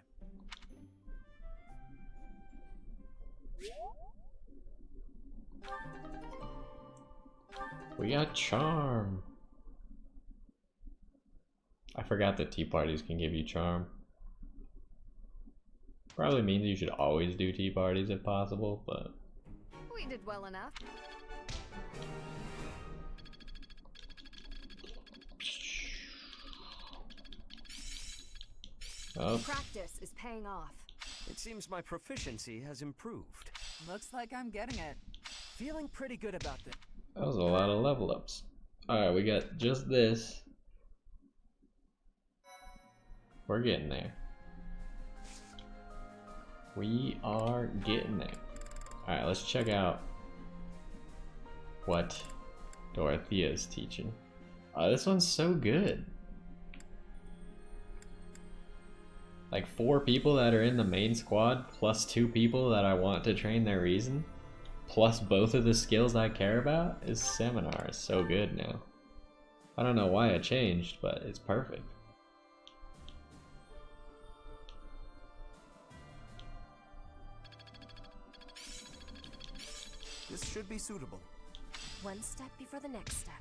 We got charm. I forgot that tea parties can give you charm. Probably means you should always do tea parties if possible, but... We did well enough. Oh. Practice is paying off. It seems my proficiency has improved. Looks like I'm getting it. Feeling pretty good about this. That was a lot of level ups. Alright, we got just this. We're getting there. We are getting there. Alright, let's check out what Dorothea is teaching. This one's so good. Like 4 people that are in the main squad, plus 2 people that I want to train their reason, plus both of the skills I care about, is seminar. It's so good now. I don't know why it changed, but it's perfect. This should be suitable. One step before the next step.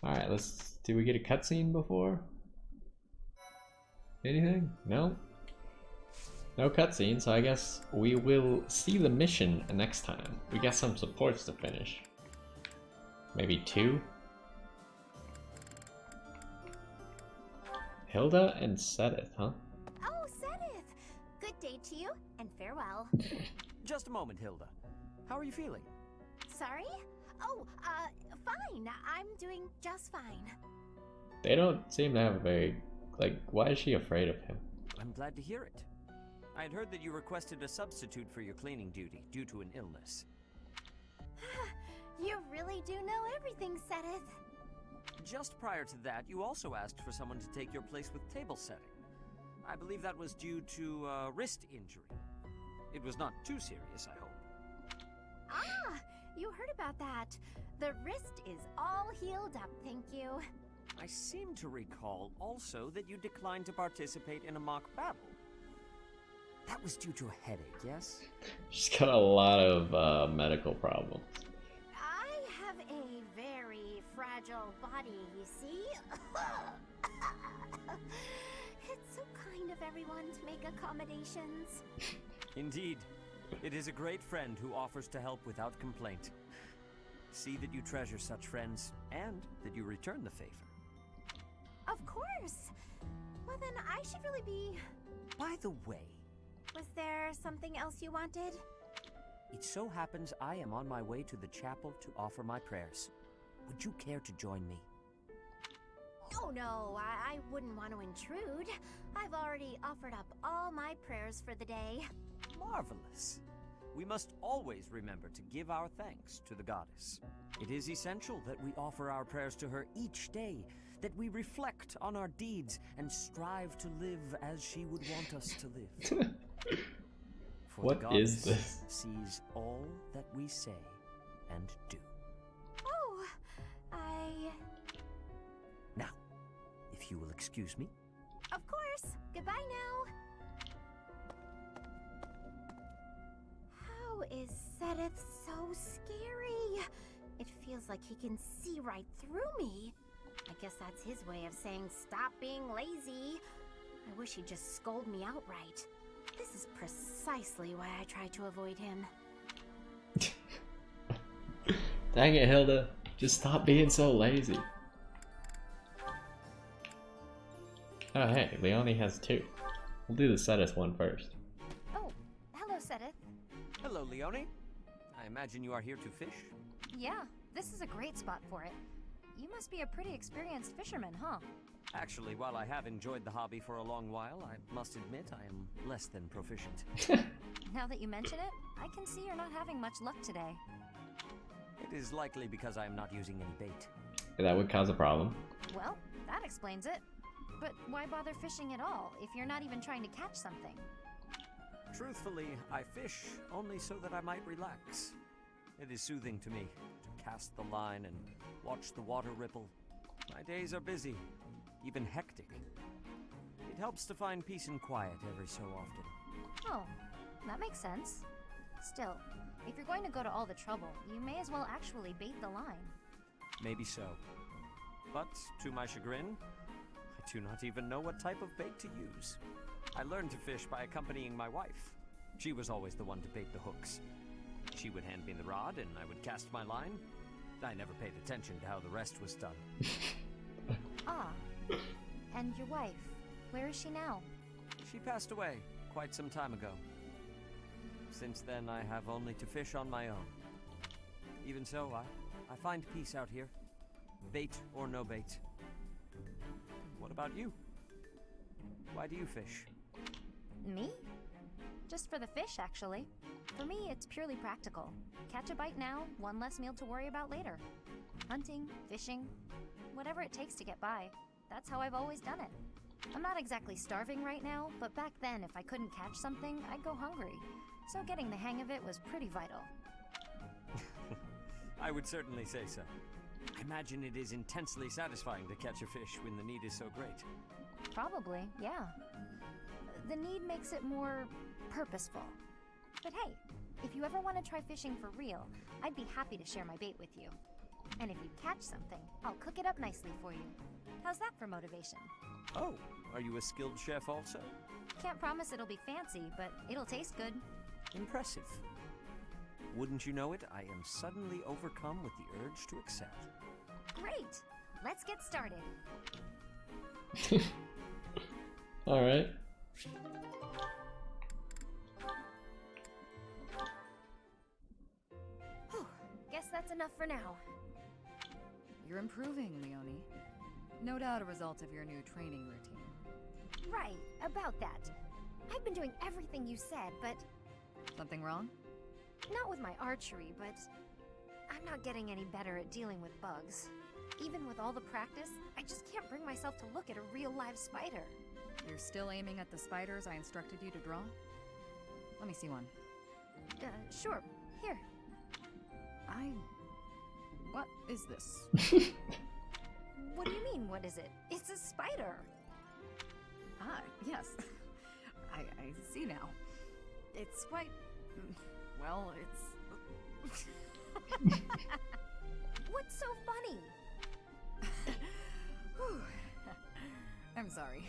Alright, did we get a cutscene before? Anything? No? No cutscene, so I guess we will see the mission next time. We got some supports to finish. Maybe 2? Hilda and Sedith, huh? Oh, Sedith! Good day to you, and farewell. Just a moment, Hilda. How are you feeling? Sorry? Oh, fine. I'm doing just fine. They don't seem to have a very... Like, why is she afraid of him? I'm glad to hear it. I had heard that you requested a substitute for your cleaning duty due to an illness. You really do know everything, Sedith. Just prior to that, you also asked for someone to take your place with table setting. I believe that was due to a wrist injury. It was not too serious, I hope. Ah, you heard about that. The wrist is all healed up, thank you. I seem to recall also that you declined to participate in a mock battle. That was due to a headache, yes? She's got a lot of medical problems. I have a very, fragile body, you see? It's so kind of everyone to make accommodations. Indeed. It is a great friend who offers to help without complaint. See that you treasure such friends, and that you return the favor. Of course! Well then, I should really be... By the way... Was there something else you wanted? It so happens I am on my way to the chapel to offer my prayers. Would you care to join me? Oh no, I wouldn't want to intrude. I've already offered up all my prayers for the day. Marvelous. We must always remember to give our thanks to the goddess. It is essential that we offer our prayers to her each day, that we reflect on our deeds and strive to live as she would want us to live. For what the goddess is this? sees all that we say and do. Oh, Now, if you will excuse me. Of course. Goodbye now. How is Sedith so scary? It feels like he can see right through me. I guess that's his way of saying stop being lazy. I wish he'd just scold me outright. This is precisely why I try to avoid him. Dang it, Hilda. Just stop being so lazy. Oh hey, Leonie has two. We'll do the Sedith one first. Oh, hello, Sedith. Hello, Leonie. I imagine you are here to fish? Yeah, this is a great spot for it. You must be a pretty experienced fisherman, huh? Actually, while I have enjoyed the hobby for a long while, I must admit I am less than proficient. Now that you mention it, I can see you're not having much luck today. It is likely because I am not using any bait. That would cause a problem. Well, that explains it. But why bother fishing at all if you're not even trying to catch something? Truthfully, I fish only so that I might relax. It is soothing to me to cast the line and watch the water ripple. My days are busy, even hectic. It helps to find peace and quiet every so often. Oh, that makes sense. Still, if you're going to go to all the trouble, you may as well actually bait the line. Maybe so. But, to my chagrin, I do not even know what type of bait to use. I learned to fish by accompanying my wife. She was always the one to bait the hooks. She would hand me the rod and I would cast my line. I never paid attention to how the rest was done. Ah, and your wife, where is she now? She passed away quite some time ago. Since then, I have only to fish on my own. Even so, I find peace out here. Bait or no bait. What about you? Why do you fish? Me? Just for the fish, actually. For me, it's purely practical. Catch a bite now, one less meal to worry about later. Hunting, fishing, whatever it takes to get by. That's how I've always done it. I'm not exactly starving right now, but back then, if I couldn't catch something, I'd go hungry. So getting the hang of it was pretty vital. I would certainly say so. I imagine it is intensely satisfying to catch a fish when the need is so great. Probably, yeah. The need makes it more purposeful. But hey, if you ever want to try fishing for real, I'd be happy to share my bait with you. And if you catch something, I'll cook it up nicely for you. How's that for motivation? Oh, are you a skilled chef also? Can't promise it'll be fancy, but it'll taste good. Impressive. Wouldn't you know it, I am suddenly overcome with the urge to excel. Great! Let's get started. Alright. Guess that's enough for now. You're improving, Leonie. No doubt a result of your new training routine. Right, about that. I've been doing everything you said, but... Something wrong? Not with my archery, but... I'm not getting any better at dealing with bugs. Even with all the practice, I just can't bring myself to look at a real live spider. You're still aiming at the spiders I instructed you to draw? Let me see one. Sure. Here. What is this? What do you mean, what is it? It's a spider! Ah, yes. I see now. It's quite... well, it's... What's so funny? sorry.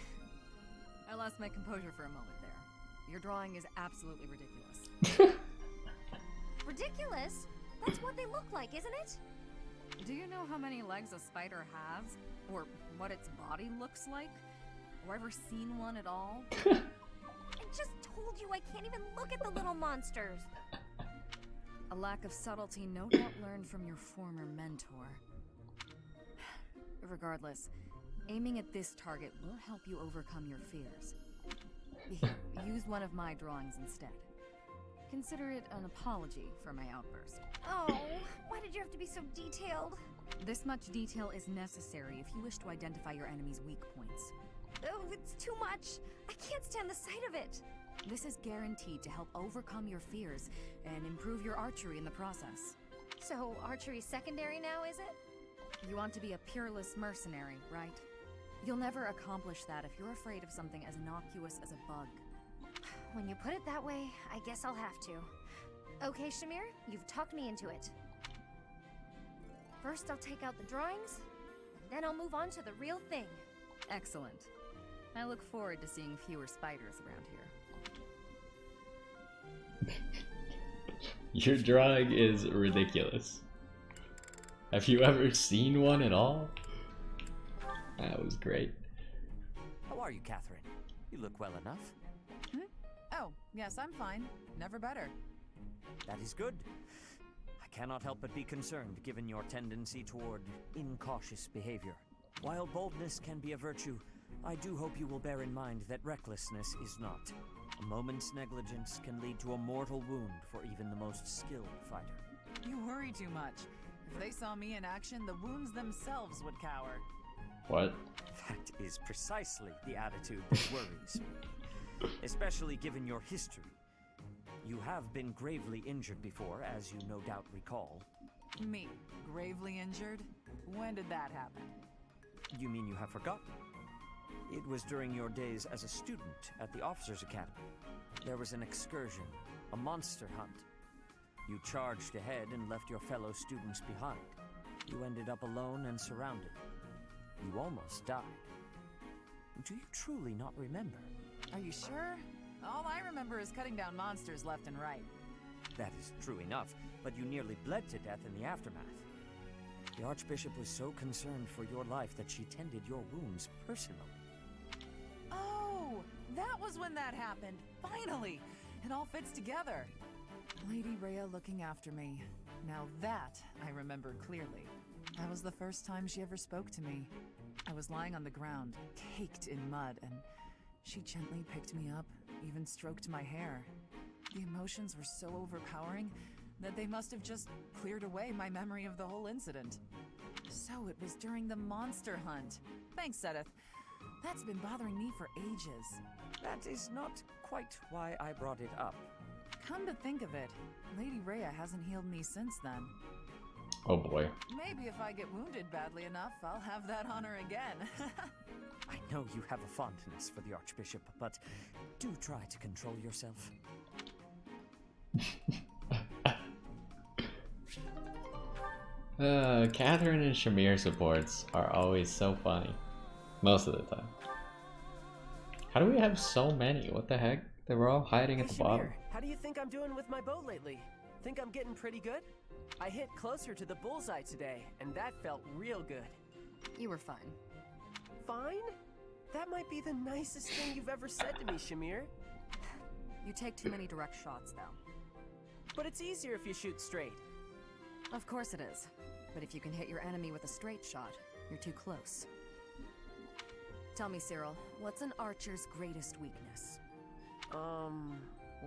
I lost my composure for a moment there. Your drawing is absolutely ridiculous. Ridiculous? That's what they look like, isn't it? Do you know how many legs a spider has? Or what its body looks like? Or ever seen one at all? I just told you I can't even look at the little monsters. A lack of subtlety no doubt learned from your former mentor. Regardless, aiming at this target will help you overcome your fears. Here, use one of my drawings instead. Consider it an apology for my outburst. Oh, why did you have to be so detailed? This much detail is necessary if you wish to identify your enemy's weak points. Oh, it's too much. I can't stand the sight of it. This is guaranteed to help overcome your fears and improve your archery in the process. So, archery's secondary now, is it? You want to be a peerless mercenary, right? You'll never accomplish that if you're afraid of something as innocuous as a bug. When you put it that way, I guess I'll have to. Okay, Shamir, you've talked me into it. First, I'll take out the drawings, and then I'll move on to the real thing. Excellent. I look forward to seeing fewer spiders around here. Your drawing is ridiculous. Have you ever seen one at all? That was great. How are you, Catherine? You look well enough. Oh, yes, I'm fine. Never better. That is good. I cannot help but be concerned given your tendency toward incautious behavior. While boldness can be a virtue, I do hope you will bear in mind that recklessness is not. A moment's negligence can lead to a mortal wound for even the most skilled fighter. You worry too much. If they saw me in action, the wounds themselves would cower. What? That is precisely the attitude that worries me. Especially given your history. You have been gravely injured before, as you no doubt recall. Me? Gravely injured? When did that happen? You mean you have forgotten? It was during your days as a student at the Officers' Academy. There was an excursion, a monster hunt. You charged ahead and left your fellow students behind. You ended up alone and surrounded. You almost died. Do you truly not remember? Are you sure? All I remember is cutting down monsters left and right. That is true enough, but you nearly bled to death in the aftermath. The Archbishop was so concerned for your life that she tended your wounds personally. Oh, that was when that happened. Finally! It all fits together. Lady Rhea looking after me. Now that I remember clearly. That was the first time she ever spoke to me. I was lying on the ground, caked in mud, and she gently picked me up, even stroked my hair. The emotions were so overpowering that they must have just cleared away my memory of the whole incident. So it was during the monster hunt. Thanks, Sedith. That's been bothering me for ages. That is not quite why I brought it up. Come to think of it, Lady Rhea hasn't healed me since then. Oh boy. Maybe if I get wounded badly enough, I'll have that honor again. I know you have a fondness for the Archbishop, but do try to control yourself. Catherine and Shamir supports are always so funny. Most of the time. How do we have so many? What the heck? They were all hiding at the bottom. How do you think I'm doing with my bow lately? Think I'm getting pretty good? I hit closer to the bullseye today, and that felt real good. You were fine. Fine? That might be the nicest thing you've ever said to me, Shamir. You take too many direct shots, though. But it's easier if you shoot straight. Of course it is. But if you can hit your enemy with a straight shot, you're too close. Tell me, Cyril, what's an archer's greatest weakness?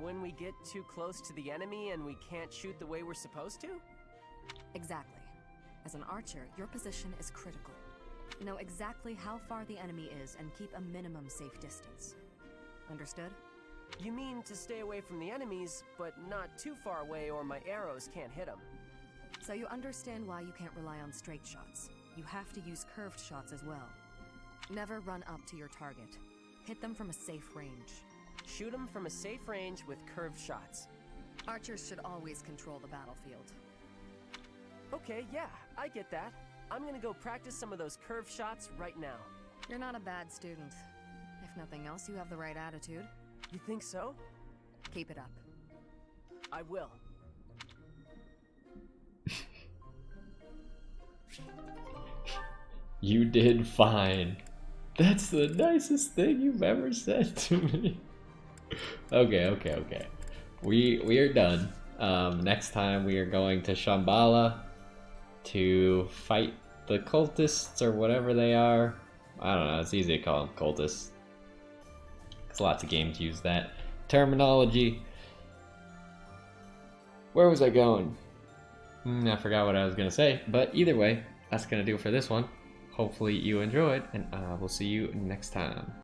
When we get too close to the enemy and we can't shoot the way we're supposed to? Exactly. As an archer, your position is critical. Know exactly how far the enemy is and keep a minimum safe distance. Understood? You mean to stay away from the enemies, but not too far away or my arrows can't hit them. So you understand why you can't rely on straight shots. You have to use curved shots as well. Never run up to your target. Hit them from a safe range. Shoot them from a safe range with curved shots. Archers should always control the battlefield. Okay, yeah, I get that. I'm gonna go practice some of those curved shots right now. You're not a bad student. If nothing else, you have the right attitude. You think so? Keep it up. I will. You did fine. That's the nicest thing you've ever said to me. Okay. We are done. Next time we are going to Shambhala to fight the cultists or whatever they are. I don't know, it's easy to call them cultists, because lots of games use that terminology. Where was I going? I forgot what I was going to say, but either way, that's going to do it for this one. Hopefully you enjoyed, and we'll see you next time.